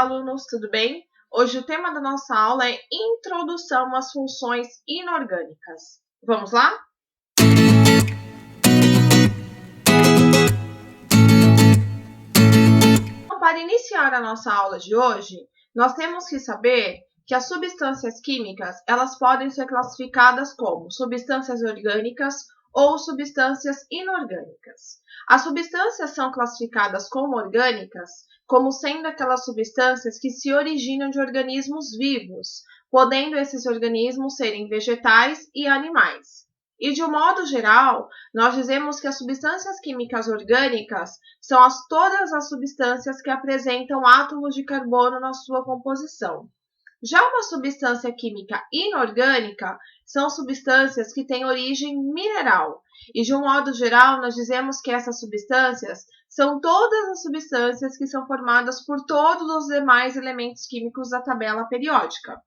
alunos, tudo bem? Hoje o tema da nossa aula é Introdução às funções inorgânicas. Vamos lá? Então, para iniciar a nossa aula de hoje, nós temos que saber que as substâncias químicas, elas podem ser classificadas como substâncias orgânicas ou substâncias inorgânicas. As substâncias são classificadas como orgânicas como sendo aquelas substâncias que se originam de organismos vivos, podendo esses organismos serem vegetais e animais. E de um modo geral, nós dizemos que as substâncias químicas orgânicas são todas as substâncias que apresentam átomos de carbono na sua composição. Já uma substância química inorgânica são substâncias que têm origem mineral. E de um modo geral, nós dizemos que essas substâncias são todas as substâncias que são formadas por todos os demais elementos químicos da tabela periódica.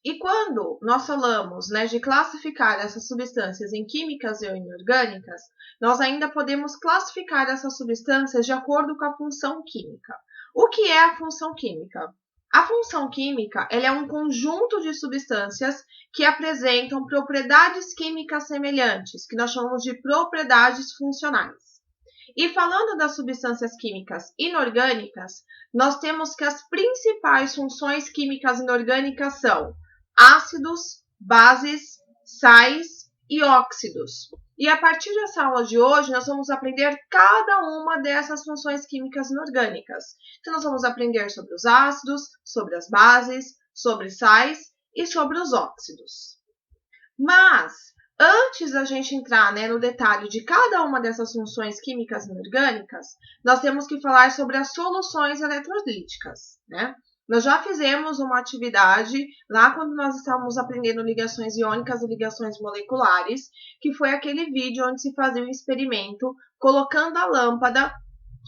E quando nós falamos de classificar essas substâncias em químicas e inorgânicas, nós ainda podemos classificar essas substâncias de acordo com a função química. O que é a função química? A função química ela é um conjunto de substâncias que apresentam propriedades químicas semelhantes, que nós chamamos de propriedades funcionais. E falando das substâncias químicas inorgânicas, nós temos que as principais funções químicas inorgânicas são ácidos, bases, sais e óxidos. E a partir dessa aula de hoje, nós vamos aprender cada uma dessas funções químicas inorgânicas. Então, nós vamos aprender sobre os ácidos, sobre as bases, sobre sais e sobre os óxidos. Mas, antes da gente entrar no detalhe de cada uma dessas funções químicas inorgânicas, nós temos que falar sobre as soluções eletrolíticas, Nós já fizemos uma atividade lá quando nós estávamos aprendendo ligações iônicas e ligações moleculares, que foi aquele vídeo onde se fazia um experimento colocando a lâmpada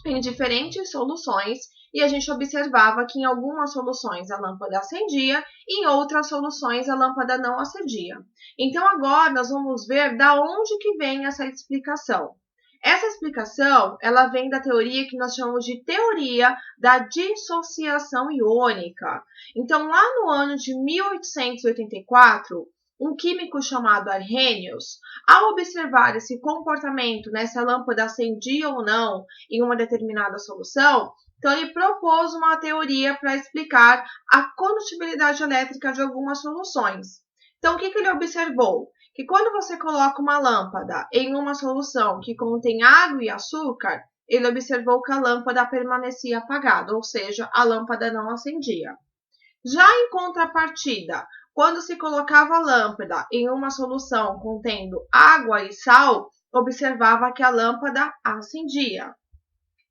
em diferentes soluções e a gente observava que em algumas soluções a lâmpada acendia e em outras soluções a lâmpada não acendia. Então agora nós vamos ver da onde que vem essa explicação. Essa explicação, ela vem da teoria que nós chamamos de teoria da dissociação iônica. Então, lá no ano de 1884, um químico chamado Arrhenius, ao observar esse comportamento, se a lâmpada acendia ou não em uma determinada solução, então ele propôs uma teoria para explicar a condutibilidade elétrica de algumas soluções. Então, o que ele observou? Que quando você coloca uma lâmpada em uma solução que contém água e açúcar, ele observou que a lâmpada permanecia apagada, ou seja, a lâmpada não acendia. Já em contrapartida, quando se colocava a lâmpada em uma solução contendo água e sal, observava que a lâmpada acendia.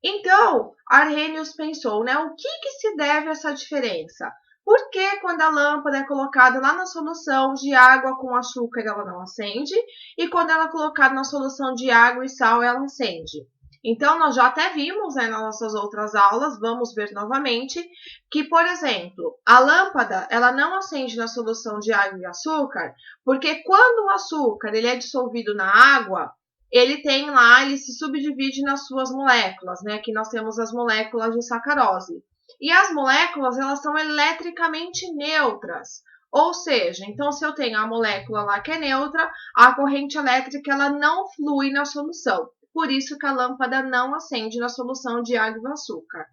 Então, Arrhenius pensou, o que se deve a essa diferença? Por que quando a lâmpada é colocada lá na solução de água com açúcar, ela não acende, e quando ela é colocada na solução de água e sal, ela acende? Então, nós já até vimos nas nossas outras aulas, vamos ver novamente, que, por exemplo, a lâmpada ela não acende na solução de água e açúcar, porque quando o açúcar ele é dissolvido na água, ele se subdivide nas suas moléculas, Aqui nós temos as moléculas de sacarose. E as moléculas, elas são eletricamente neutras. Ou seja, então se eu tenho a molécula lá que é neutra, a corrente elétrica ela não flui na solução. Por isso que a lâmpada não acende na solução de água e açúcar.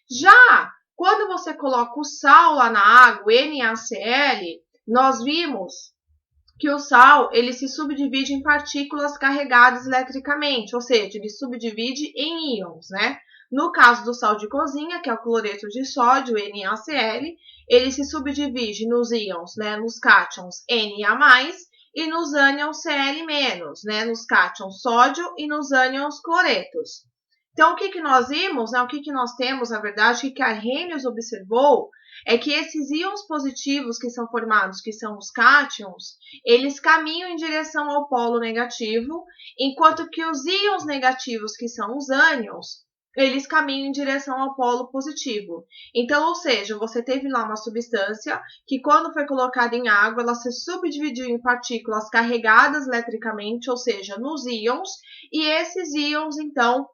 Já quando você coloca o sal lá na água, NaCl, nós vimos que o sal ele se subdivide em partículas carregadas eletricamente, ou seja, ele subdivide em íons, No caso do sal de cozinha, que é o cloreto de sódio, NaCl, ele se subdivide nos íons, nos cátions Na+, e nos ânions Cl-, nos cátions sódio e nos ânions cloretos. Então, o que nós vimos, o que nós temos, na verdade, o que Arrhenius observou é que esses íons positivos que são formados, que são os cátions, eles caminham em direção ao polo negativo, enquanto que os íons negativos, que são os ânions, eles caminham em direção ao polo positivo. Então, ou seja, você teve lá uma substância que quando foi colocada em água, ela se subdividiu em partículas carregadas eletricamente, ou seja, nos íons, e esses íons, então,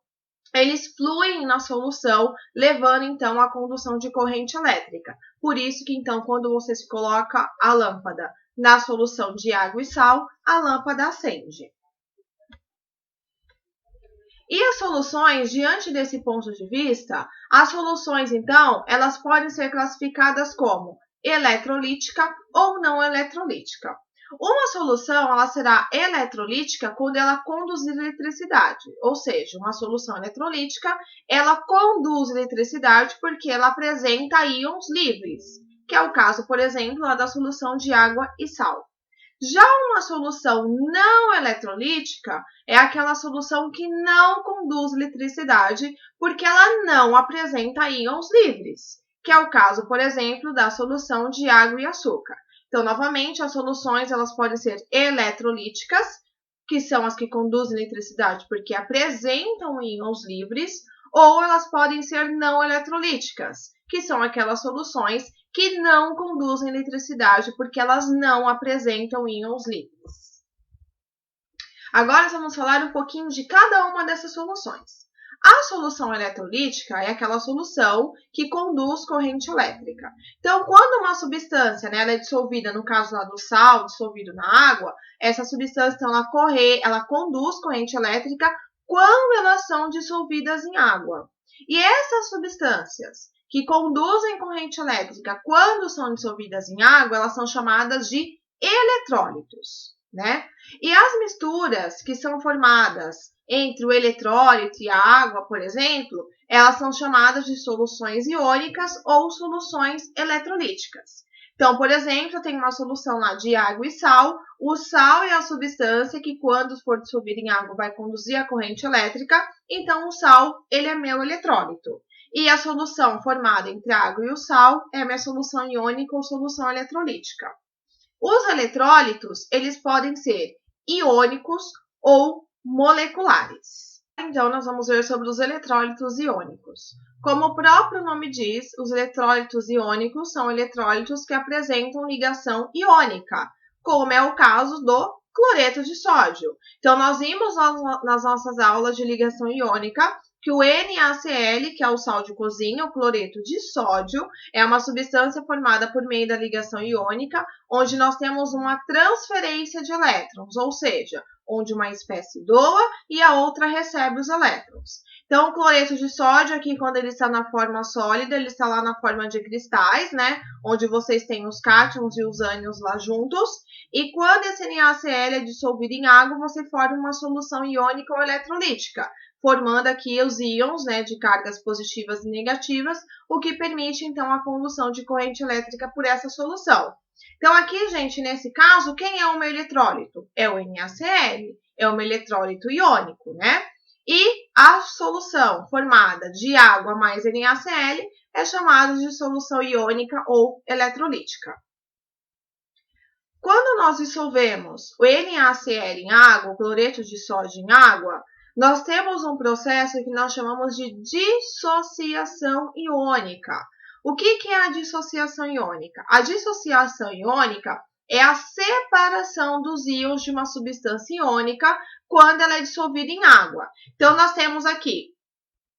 eles fluem na solução, levando então à condução de corrente elétrica. Por isso que então, quando você coloca a lâmpada na solução de água e sal, a lâmpada acende. E as soluções, diante desse ponto de vista, as soluções, então, elas podem ser classificadas como eletrolítica ou não eletrolítica. Uma solução, ela será eletrolítica quando ela conduzir eletricidade, ou seja, uma solução eletrolítica, ela conduz eletricidade porque ela apresenta íons livres, que é o caso, por exemplo, da solução de água e sal. Já uma solução não eletrolítica é aquela solução que não conduz eletricidade porque ela não apresenta íons livres, que é o caso, por exemplo, da solução de água e açúcar. Então, novamente, as soluções elas podem ser eletrolíticas, que são as que conduzem eletricidade porque apresentam íons livres, ou elas podem ser não eletrolíticas, que são aquelas soluções que não conduzem eletricidade porque elas não apresentam íons livres. Agora vamos falar um pouquinho de cada uma dessas soluções. A solução eletrolítica é aquela solução que conduz corrente elétrica. Então, quando uma substância, ela é dissolvida, no caso lá do sal, dissolvido na água, essa substância então, ela conduz corrente elétrica quando elas são dissolvidas em água. E essas substâncias que conduzem corrente elétrica quando são dissolvidas em água, elas são chamadas de eletrólitos, né? E as misturas que são formadas entre o eletrólito e a água, por exemplo, elas são chamadas de soluções iônicas ou soluções eletrolíticas. Então, por exemplo, eu tenho uma solução lá de água e sal. O sal é a substância que, quando for dissolvida em água, vai conduzir a corrente elétrica. Então, o sal, ele é meu eletrólito. E a solução formada entre a água e o sal é a minha solução iônica ou solução eletrolítica. Os eletrólitos, eles podem ser iônicos ou moleculares. Então, nós vamos ver sobre os eletrólitos iônicos. Como o próprio nome diz, os eletrólitos iônicos são eletrólitos que apresentam ligação iônica, como é o caso do cloreto de sódio. Então, nós vimos nas nossas aulas de ligação iônica que o NaCl, que é o sal de cozinha, o cloreto de sódio, é uma substância formada por meio da ligação iônica, onde nós temos uma transferência de elétrons, ou seja, onde uma espécie doa e a outra recebe os elétrons. Então, o cloreto de sódio aqui, quando ele está na forma sólida, ele está lá na forma de cristais, né? Onde vocês têm os cátions e os ânions lá juntos. E quando esse NaCl é dissolvido em água, você forma uma solução iônica ou eletrolítica, formando aqui os íons, né, de cargas positivas e negativas, o que permite, então, a condução de corrente elétrica por essa solução. Então, aqui, gente, nesse caso, quem é o meu eletrólito? É o NaCl, é o meu eletrólito iônico, né? E a solução formada de água mais NaCl é chamada de solução iônica ou eletrolítica. Quando nós dissolvemos o NaCl em água, o cloreto de sódio em água, nós temos um processo que nós chamamos de dissociação iônica. O que é a dissociação iônica? A dissociação iônica é a separação dos íons de uma substância iônica quando ela é dissolvida em água. Então, nós temos aqui,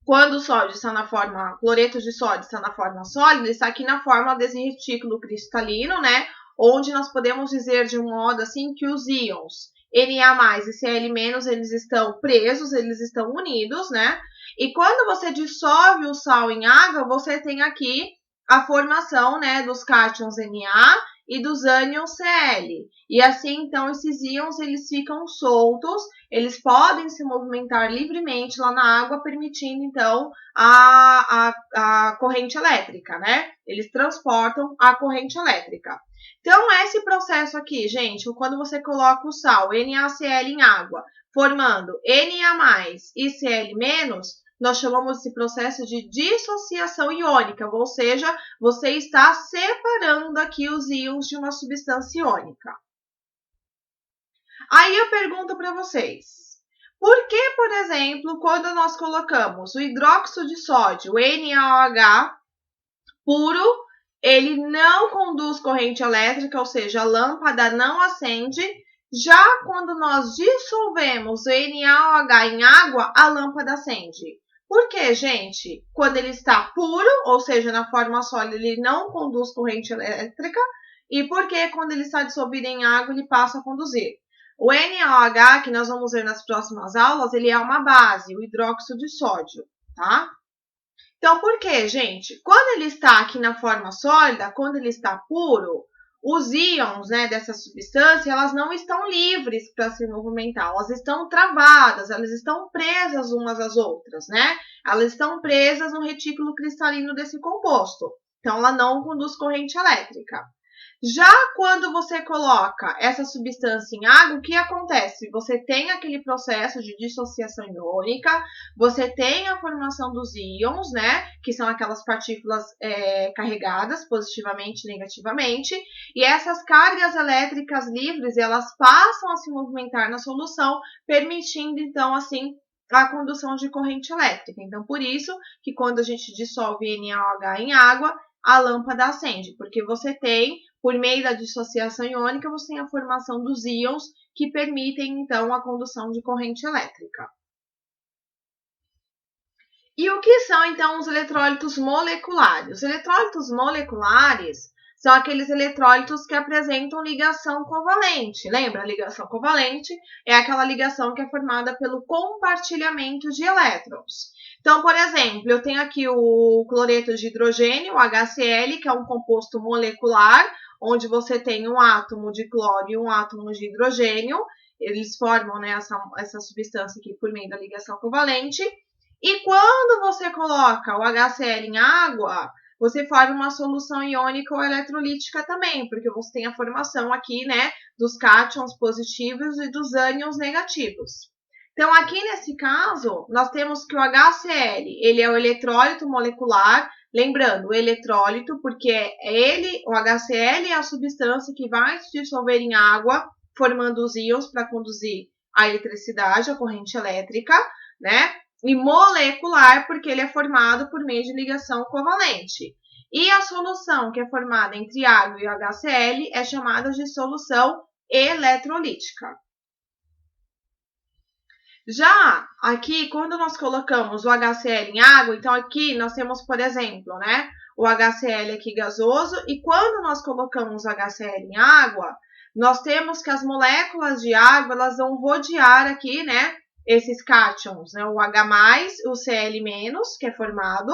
quando o sódio está na forma, cloreto de sódio está na forma sólida, está aqui na forma desse retículo cristalino, né? Onde nós podemos dizer de um modo assim que os íons Na+ e Cl-, eles estão presos, eles estão unidos, né? E quando você dissolve o sal em água, você tem aqui a formação, né, dos cátions Na e dos ânions Cl. E assim, então, esses íons, eles ficam soltos, eles podem se movimentar livremente lá na água, permitindo, então, a corrente elétrica, né? Eles transportam a corrente elétrica. Então, esse processo aqui, gente, quando você coloca o sal, NaCl em água, formando Na+ e Cl-, nós chamamos esse processo de dissociação iônica, ou seja, você está separando aqui os íons de uma substância iônica. Aí eu pergunto para vocês, por que, por exemplo, quando nós colocamos o hidróxido de sódio, o NaOH puro, ele não conduz corrente elétrica, ou seja, a lâmpada não acende. Já quando nós dissolvemos o NaOH em água, a lâmpada acende. Por quê, gente? Quando ele está puro, ou seja, na forma sólida, ele não conduz corrente elétrica. E por que quando ele está dissolvido em água, ele passa a conduzir? O NaOH, que nós vamos ver nas próximas aulas, ele é uma base, o hidróxido de sódio, tá? Então, por quê, gente? Quando ele está aqui na forma sólida, quando ele está puro, os íons, né, dessa substância, elas não estão livres para se movimentar, elas estão travadas, elas estão presas umas às outras, né? Elas estão presas no retículo cristalino desse composto. Então, ela não conduz corrente elétrica. Já quando você coloca essa substância em água, o que acontece? Você tem aquele processo de dissociação iônica, você tem a formação dos íons, né? Que são aquelas partículas carregadas positivamente e negativamente, e essas cargas elétricas livres, elas passam a se movimentar na solução, permitindo, então, assim, a condução de corrente elétrica. Então, por isso que quando a gente dissolve NaOH em água, a lâmpada acende, porque você tem, por meio da dissociação iônica, você tem a formação dos íons que permitem, então, a condução de corrente elétrica. E o que são, então, os eletrólitos moleculares? Os eletrólitos moleculares são aqueles eletrólitos que apresentam ligação covalente. Lembra? A ligação covalente é aquela ligação que é formada pelo compartilhamento de elétrons. Então, por exemplo, eu tenho aqui o cloreto de hidrogênio, o HCl, que é um composto molecular, onde você tem um átomo de cloro e um átomo de hidrogênio. Eles formam, né, essa substância aqui por meio da ligação covalente. E quando você coloca o HCl em água, você forma uma solução iônica ou eletrolítica também, porque você tem a formação aqui, né, dos cátions positivos e dos ânions negativos. Então, aqui nesse caso, nós temos que o HCl, ele é o eletrólito molecular, lembrando, o eletrólito, porque o HCl é a substância que vai se dissolver em água, formando os íons para conduzir a eletricidade, a corrente elétrica, né? E molecular, porque ele é formado por meio de ligação covalente. E a solução que é formada entre água e o HCl é chamada de solução eletrolítica. Já aqui, quando nós colocamos o HCl em água, então aqui nós temos, por exemplo, né, o HCl aqui gasoso, e quando nós colocamos o HCl em água, nós temos que as moléculas de água, elas vão rodear aqui, né, esses cátions, né, o H+, o Cl-, que é formado,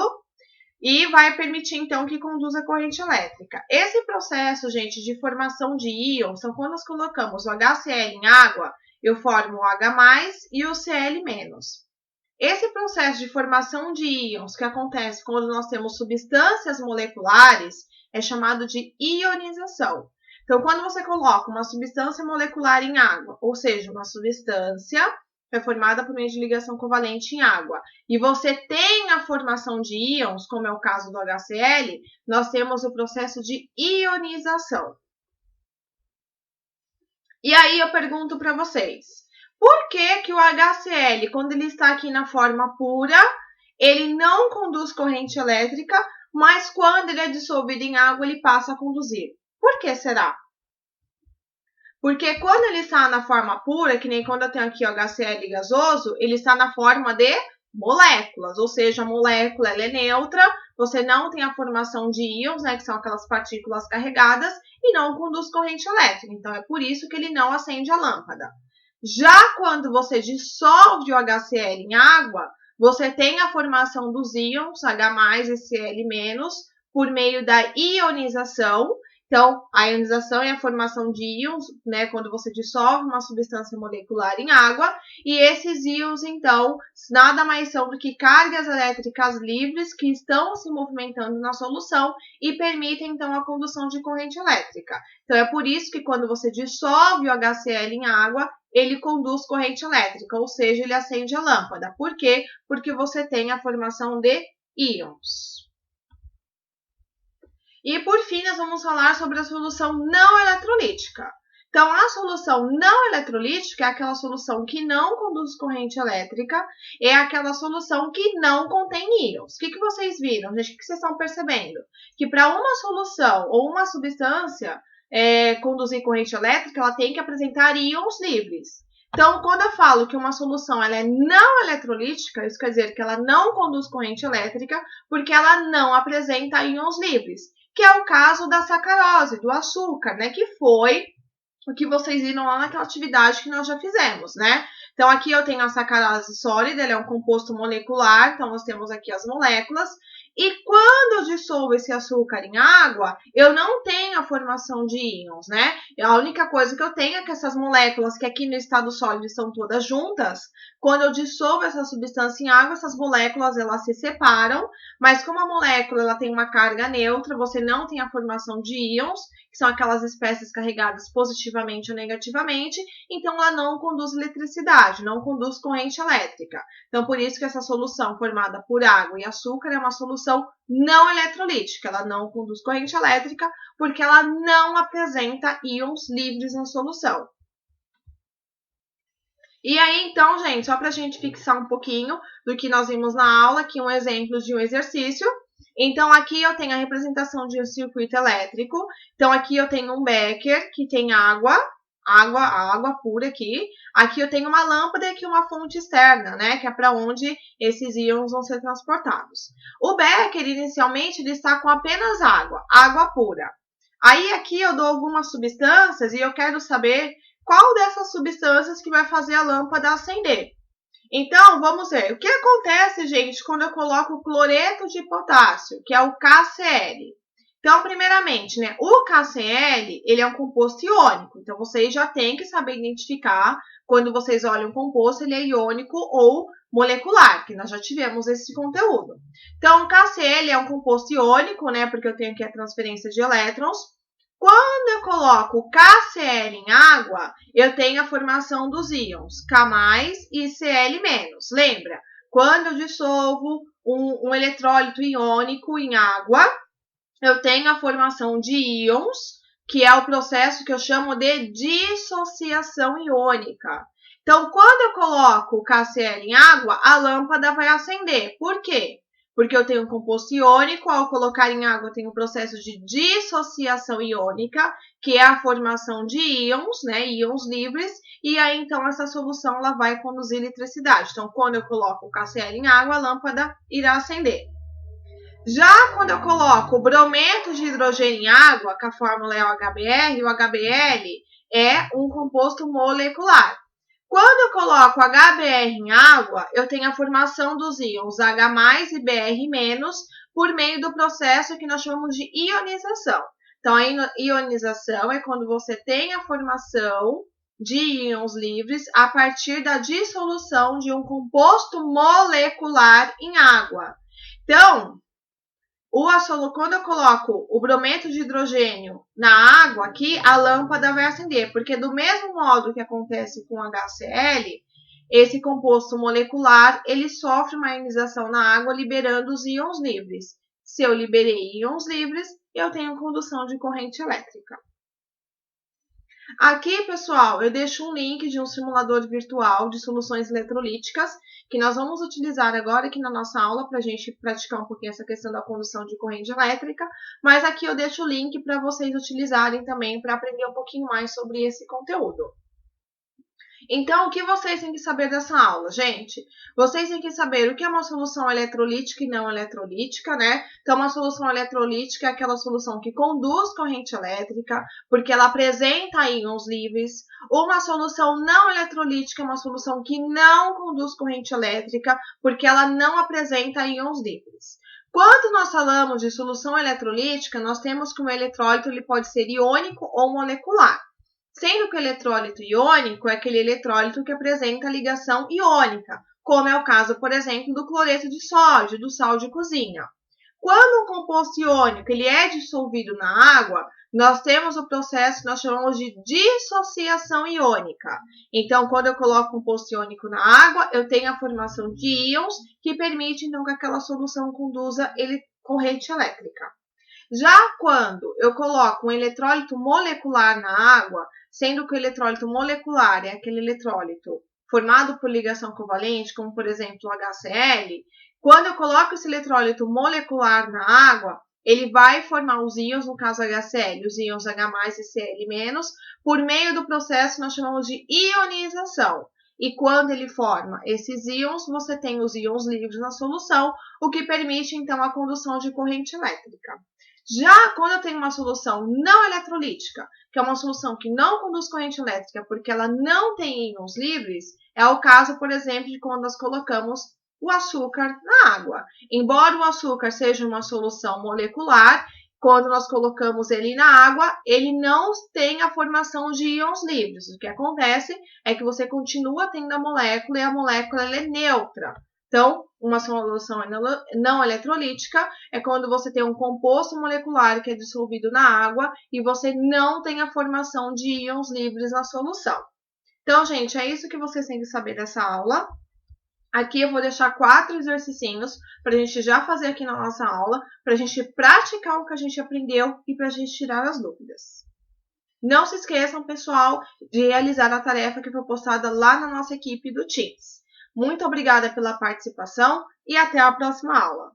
e vai permitir, então, que conduza a corrente elétrica. Esse processo, gente, de formação de íons, então, quando nós colocamos o HCl em água, eu formo o H+, e o Cl-. Esse processo de formação de íons que acontece quando nós temos substâncias moleculares é chamado de ionização. Então, quando você coloca uma substância molecular em água, ou seja, uma substância é formada por meio de ligação covalente em água, e você tem a formação de íons, como é o caso do HCl, nós temos o processo de ionização. E aí eu pergunto para vocês, por que o HCl, quando ele está aqui na forma pura, ele não conduz corrente elétrica, mas quando ele é dissolvido em água, ele passa a conduzir? Por que será? Porque quando ele está na forma pura, que nem quando eu tenho aqui o HCl gasoso, ele está na forma de moléculas, ou seja, a molécula ela é neutra, você não tem a formação de íons, né, que são aquelas partículas carregadas, e não conduz corrente elétrica. Então, é por isso que ele não acende a lâmpada. Já quando você dissolve o HCl em água, você tem a formação dos íons, H+, e Cl-, por meio da ionização. Então, a ionização é a formação de íons, né, quando você dissolve uma substância molecular em água, e esses íons, então, nada mais são do que cargas elétricas livres que estão se movimentando na solução e permitem, então, a condução de corrente elétrica. Então, é por isso que quando você dissolve o HCl em água, ele conduz corrente elétrica, ou seja, ele acende a lâmpada. Por quê? Porque você tem a formação de íons. E, por fim, nós vamos falar sobre a solução não eletrolítica. Então, a solução não eletrolítica é aquela solução que não conduz corrente elétrica, é aquela solução que não contém íons. O que vocês viram, gente? O que vocês estão percebendo? Que para uma solução ou uma substância conduzir corrente elétrica, ela tem que apresentar íons livres. Então, quando eu falo que uma solução ela é não eletrolítica, isso quer dizer que ela não conduz corrente elétrica, porque ela não apresenta íons livres, que é o caso da sacarose, do açúcar, né? Que foi o que vocês viram lá naquela atividade que nós já fizemos, né? Então, aqui eu tenho a sacarose sólida, ele é um composto molecular, então nós temos aqui as moléculas. E quando eu dissolvo esse açúcar em água, eu não tenho a formação de íons, né? A única coisa que eu tenho é que essas moléculas, que aqui no estado sólido estão todas juntas, quando eu dissolvo essa substância em água, essas moléculas elas se separam, mas como a molécula ela tem uma carga neutra, você não tem a formação de íons, que são aquelas espécies carregadas positivamente ou negativamente, então ela não conduz eletricidade, não conduz corrente elétrica. Então, por isso que essa solução formada por água e açúcar é uma solução não eletrolítica, ela não conduz corrente elétrica, porque ela não apresenta íons livres na solução. E aí, então, gente, só para a gente fixar um pouquinho do que nós vimos na aula, aqui um exemplo de um exercício. Então, aqui eu tenho a representação de um circuito elétrico. Então, aqui eu tenho um becker que tem água pura aqui. Aqui eu tenho uma lâmpada e aqui uma fonte externa, né? Que é para onde esses íons vão ser transportados. O becker, inicialmente, ele está com apenas água pura. Aí, aqui eu dou algumas substâncias e eu quero saber qual dessas substâncias que vai fazer a lâmpada acender. Então, vamos ver. O que acontece, gente, quando eu coloco o cloreto de potássio, que é o KCl? Então, primeiramente, né, o KCl, ele é um composto iônico. Então, vocês já têm que saber identificar, quando vocês olham o composto, ele é iônico ou molecular, que nós já tivemos esse conteúdo. Então, o KCl é um composto iônico, né, porque eu tenho aqui a transferência de elétrons. Quando eu coloco KCl em água, eu tenho a formação dos íons K+, e Cl-. Lembra? Quando eu dissolvo um eletrólito iônico em água, eu tenho a formação de íons, que é o processo que eu chamo de dissociação iônica. Então, quando eu coloco o KCl em água, a lâmpada vai acender. Por quê? Porque eu tenho um composto iônico, ao colocar em água eu tenho o processo de dissociação iônica, que é a formação de íons, né, íons livres, e aí então essa solução ela vai conduzir eletricidade. Então, quando eu coloco o KCl em água, a lâmpada irá acender. Já quando eu coloco o brometo de hidrogênio em água, que a fórmula é o HBr é um composto molecular. Quando eu coloco HBr em água, eu tenho a formação dos íons H+ e Br- por meio do processo que nós chamamos de ionização. Então, a ionização é quando você tem a formação de íons livres a partir da dissolução de um composto molecular em água. Então, quando eu coloco o brometo de hidrogênio na água aqui, a lâmpada vai acender, porque do mesmo modo que acontece com HCl, esse composto molecular, ele sofre uma ionização na água, liberando os íons livres. Se eu liberei íons livres, eu tenho condução de corrente elétrica. Aqui, pessoal, eu deixo um link de um simulador virtual de soluções eletrolíticas que nós vamos utilizar agora aqui na nossa aula para a gente praticar um pouquinho essa questão da condução de corrente elétrica, mas aqui eu deixo o link para vocês utilizarem também para aprender um pouquinho mais sobre esse conteúdo. Então, o que vocês têm que saber dessa aula, gente? Vocês têm que saber o que é uma solução eletrolítica e não eletrolítica, né? Então, uma solução eletrolítica é aquela solução que conduz corrente elétrica, porque ela apresenta íons livres. Uma solução não eletrolítica é uma solução que não conduz corrente elétrica, porque ela não apresenta íons livres. Quando nós falamos de solução eletrolítica, nós temos que o eletrólito ele pode ser iônico ou molecular. Sendo que o eletrólito iônico é aquele eletrólito que apresenta ligação iônica, como é o caso, por exemplo, do cloreto de sódio, do sal de cozinha. Quando um composto iônico ele é dissolvido na água, nós temos o processo que nós chamamos de dissociação iônica. Então, quando eu coloco composto iônico na água, eu tenho a formação de íons que permite então que aquela solução conduza corrente elétrica. Já quando eu coloco um eletrólito molecular na água, sendo que o eletrólito molecular é aquele eletrólito formado por ligação covalente, como por exemplo o HCl, quando eu coloco esse eletrólito molecular na água, ele vai formar os íons, no caso HCl, os íons H+, e Cl-, por meio do processo que nós chamamos de ionização. E quando ele forma esses íons, você tem os íons livres na solução, o que permite, então, a condução de corrente elétrica. Já quando eu tenho uma solução não eletrolítica, que é uma solução que não conduz corrente elétrica porque ela não tem íons livres, é o caso, por exemplo, de quando nós colocamos o açúcar na água. Embora o açúcar seja uma solução molecular, quando nós colocamos ele na água, ele não tem a formação de íons livres. O que acontece é que você continua tendo a molécula e a molécula ela é neutra. Então, uma solução não eletrolítica é quando você tem um composto molecular que é dissolvido na água e você não tem a formação de íons livres na solução. Então, gente, é isso que vocês têm que saber dessa aula. Aqui eu vou deixar 4 exercicinhos para a gente já fazer aqui na nossa aula, para a gente praticar o que a gente aprendeu e para a gente tirar as dúvidas. Não se esqueçam, pessoal, de realizar a tarefa que foi postada lá na nossa equipe do Teams. Muito obrigada pela participação e até a próxima aula.